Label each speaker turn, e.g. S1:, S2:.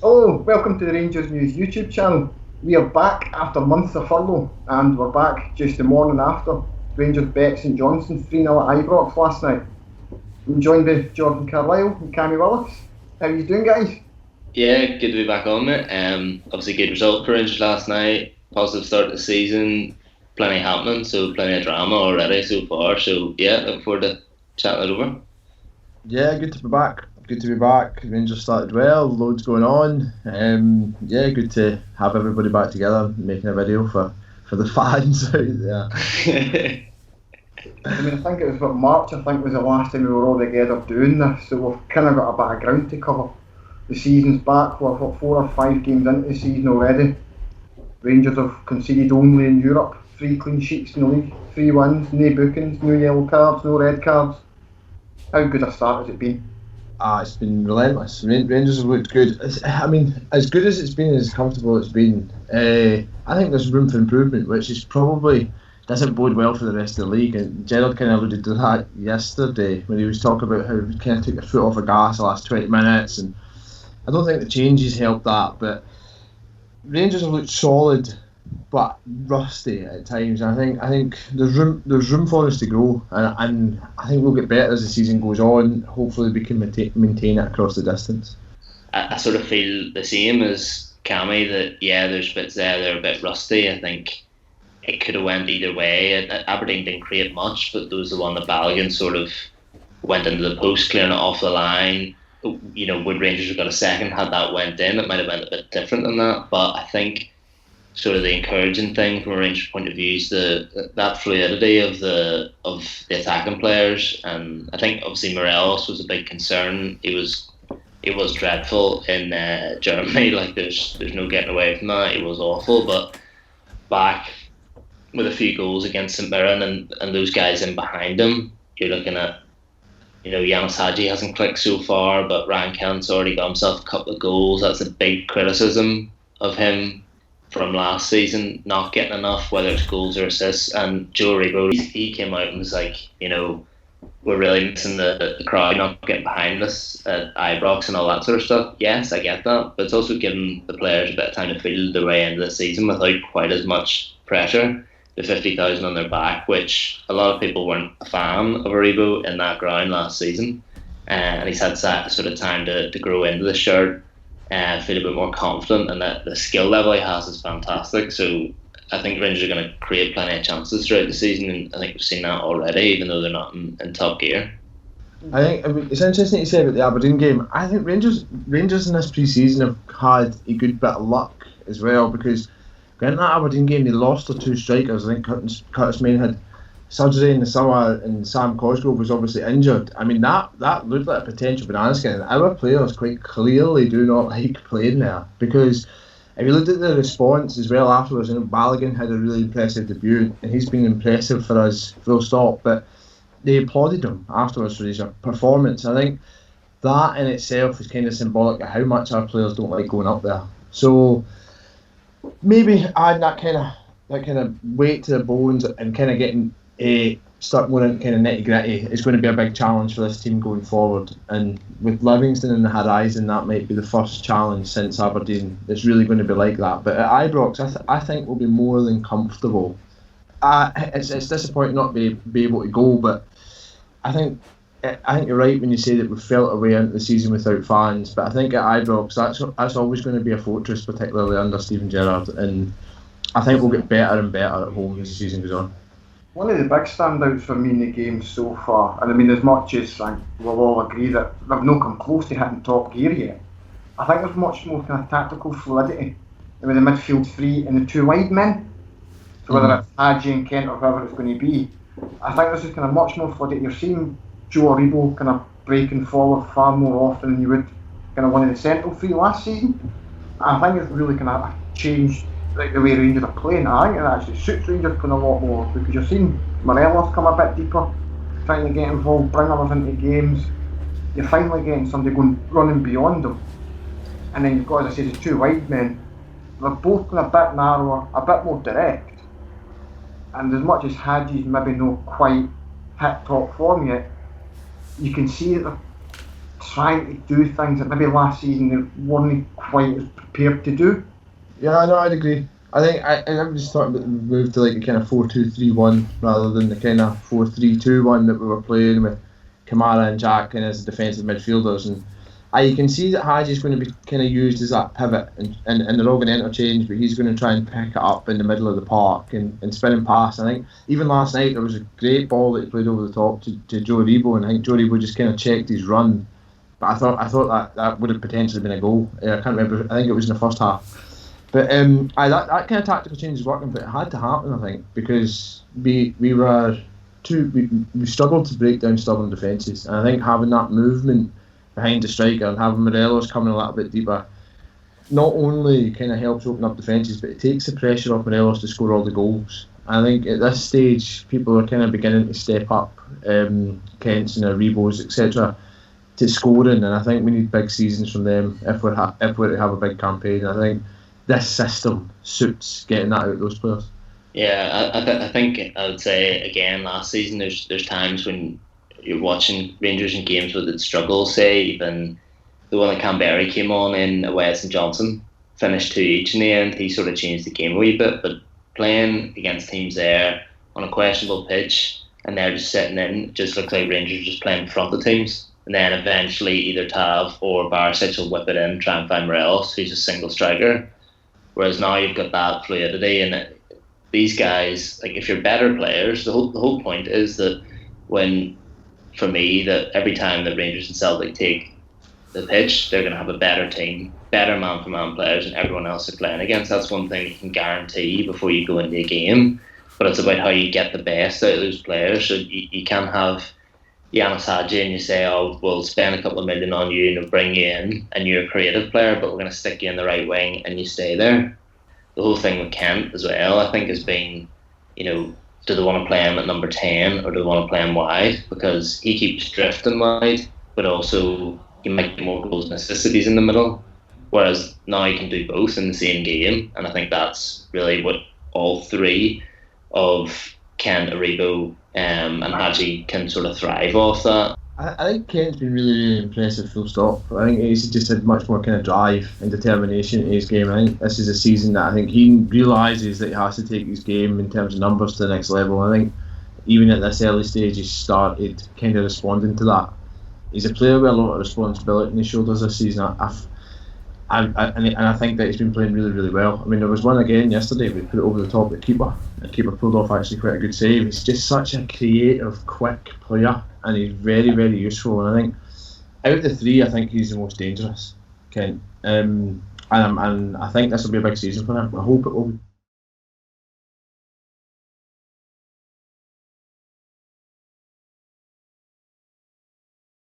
S1: Hello, welcome to the Rangers News YouTube channel. We are back after months of furlough, and we're back just the morning after Rangers bet St Johnstone 3-0 at Ibrox last night. I'm joined by Jordan Carlisle and Cammy Willis. How are you doing, guys?
S2: Yeah, good to be back on it. Obviously, good result for Rangers last night. Positive start to the season. Plenty happening, so plenty of drama already so far. So yeah, looking forward to chatting it over.
S3: Yeah, good to be back. Good to be back. Rangers started well, loads going on. Yeah, good to have everybody back together, making a video for the fans out there.
S1: I think it was about March, was the last time we were all together doing this, so we've kind of got a bit of ground to cover. The season's back, we're 4 or 5 games into the season already. Rangers have conceded only in Europe, 3 clean sheets in the league, 3 wins, no bookings, no yellow cards, no red cards. How good a start has it been?
S3: It's been relentless. Rangers have looked good. As good as it's been, as comfortable it's been, I think there's room for improvement, which is probably doesn't bode well for the rest of the league. And Gerrard kind of alluded to that yesterday when he was talking about how he kind of took their foot off the gas the last 20 minutes. And I don't think the changes helped that, but Rangers have looked solid but rusty at times. I think there's room for us to grow, and I think we'll get better as the season goes on. Hopefully we can maintain it across the distance.
S2: I sort of feel the same as Cammy, that yeah, there's bits there that are a bit rusty. I think it could have went either way. Aberdeen didn't create much, but there was the one that Balogun sort of went into the post, clearing it off the line. You know, would Rangers have got a second had that went in? It might have been a bit different than that, but I think sort of the encouraging thing from a Rangers point of view is that fluidity of the attacking players. And I think obviously Morelos was a big concern. It was dreadful in Germany. Like there's no getting away from that. It was awful. But back with a few goals against St Mirren and those guys in behind him, you're looking at, you know, Ianis Hagi hasn't clicked so far, but Ryan Kent's already got himself a couple of goals. That's a big criticism of him from last season, not getting enough, whether it's goals or assists. And Joe Aribo, he came out and was like, you know, we're really missing the crowd not getting behind us at Ibrox and all that sort of stuff. Yes, I get that, but it's also giving the players a bit of time to feel their way into the season without quite as much pressure. The 50,000 on their back, which a lot of people weren't a fan of Aribo in that ground last season, and he's had that sort of time to grow into the shirt and feel a bit more confident, and that the skill level he has is fantastic. So I think Rangers are going to create plenty of chances throughout the season, and I think we've seen that already, even though they're not in top gear.
S3: I think it's interesting to say about the Aberdeen game. I think Rangers in this pre-season have had a good bit of luck as well, because in that Aberdeen game they lost their 2 strikers. I think Curtis Main had surgery in the summer, and Sam Cosgrove was obviously injured. I mean, that looked like a potential banana skin. Our players quite clearly do not like playing there, because if you looked at the response as well afterwards, you know, Balogun had a really impressive debut, and he's been impressive for us, full stop, but they applauded him afterwards for his performance. I think that in itself is kind of symbolic of how much our players don't like going up there. So maybe add that kind of weight to the bones and kind of getting start going into kind of nitty gritty is going to be a big challenge for this team going forward. And with Livingston in the horizon, that might be the first challenge since Aberdeen. It's really going to be like that. But at Ibrox, I think we'll be more than comfortable. It's disappointing not to be able to go, but I think you're right when you say that we've felt our way into the season without fans. But I think at Ibrox, that's always going to be a fortress, particularly under Steven Gerrard. And I think we'll get better and better at home as the season goes on.
S1: One of the big standouts for me in the game so far, and I mean, as much as we'll all agree that they've not come close to hitting top gear yet, I think there's much more kind of tactical fluidity with the midfield 3 and the 2 wide men. So whether it's Hagi and Kent or whoever it's going to be, I think there's just kind of much more fluidity. You're seeing Joe Aribo kind of breaking forward far more often than you would kind of one of the central 3 last season. I think it's really kind of changed the way Rangers are playing. I think it actually suits Rangers playing a lot more, because you're seeing Morelos come a bit deeper, trying to get involved, bring others into games. You're finally getting somebody running beyond them. And then you've got, as I say, the 2 wide men. They're both kind of a bit narrower, a bit more direct. And as much as Hagi's maybe not quite hit top form yet, you can see that they're trying to do things that maybe last season they weren't quite as prepared to do.
S3: Yeah, no, I'd agree. I think I was talking about the move to like a kind of 4-2-3-1 rather than the kind of 4-3-2-1 that we were playing with Kamara and Jack and as defensive midfielders, and you can see that Hagi's going to be kind of used as that pivot, and they're all going to interchange, but he's going to try and pick it up in the middle of the park and spin and pass. I think even last night there was a great ball that he played over the top to Joe Aribo, and I think Joe Aribo just kind of checked his run, but I thought that would have potentially been a goal. I can't remember. I think it was in the first half. But that kind of tactical change is working, but it had to happen, I think, because we struggled to break down stubborn defences, and I think having that movement behind the striker and having Morelos coming a little bit deeper not only kind of helps open up defences, but it takes the pressure off Morelos to score all the goals. I think at this stage people are kind of beginning to step up, Kents and Aribos, etc., to scoring, and I think we need big seasons from them if we're to have a big campaign. I think this system suits getting that out of those players.
S2: Yeah, I think I would say again last season there's times when you're watching Rangers in games where they'd struggle, say even the one that Canberra came on in away at St Johnstone, finished 2 each in the end. He sort of changed the game a wee bit, but playing against teams there on a questionable pitch and they're just sitting in, it just looks like Rangers just playing in front of teams, and then eventually either Tav or Barisic will whip it in, try and find Morelos, who's a single striker. Whereas now you've got that fluidity, and these guys, like if you're better players, the whole point is that for me, that every time that Rangers and Celtic take the pitch, they're going to have a better team, better man-for-man players than everyone else they're playing against. That's one thing you can guarantee before you go into a game, but it's about how you get the best out of those players. So you can't have Ianis Hagi and you say, oh, we'll spend a couple of million on you and we'll bring you in and you're a creative player, but we're going to stick you in the right wing and you stay there. The whole thing with Kent as well, I think, has been, do they want to play him at number 10 or do they want to play him wide? Because he keeps drifting wide, but also he might get more goals and assists if he's in the middle. Whereas now he can do both in the same game, and I think that's really what all three of Kent, Aribo, and Hagi can sort of thrive off that.
S3: I think Kent's been really, really impressive, full stop. I think he's just had much more kind of drive and determination in his game. I think this is a season that I think he realises that he has to take his game in terms of numbers to the next level. I think even at this early stage he's started kind of responding to that. He's a player with a lot of responsibility on his shoulders this season. And I think that he's been playing really, really well. I mean, there was one again yesterday, we put it over the top at keeper. The keeper pulled off actually quite a good save. He's just such a creative, quick player, and he's very, very useful. And I think out of the three, I think he's the most dangerous, Kent. And I think this will be a big season for him. I hope it will be.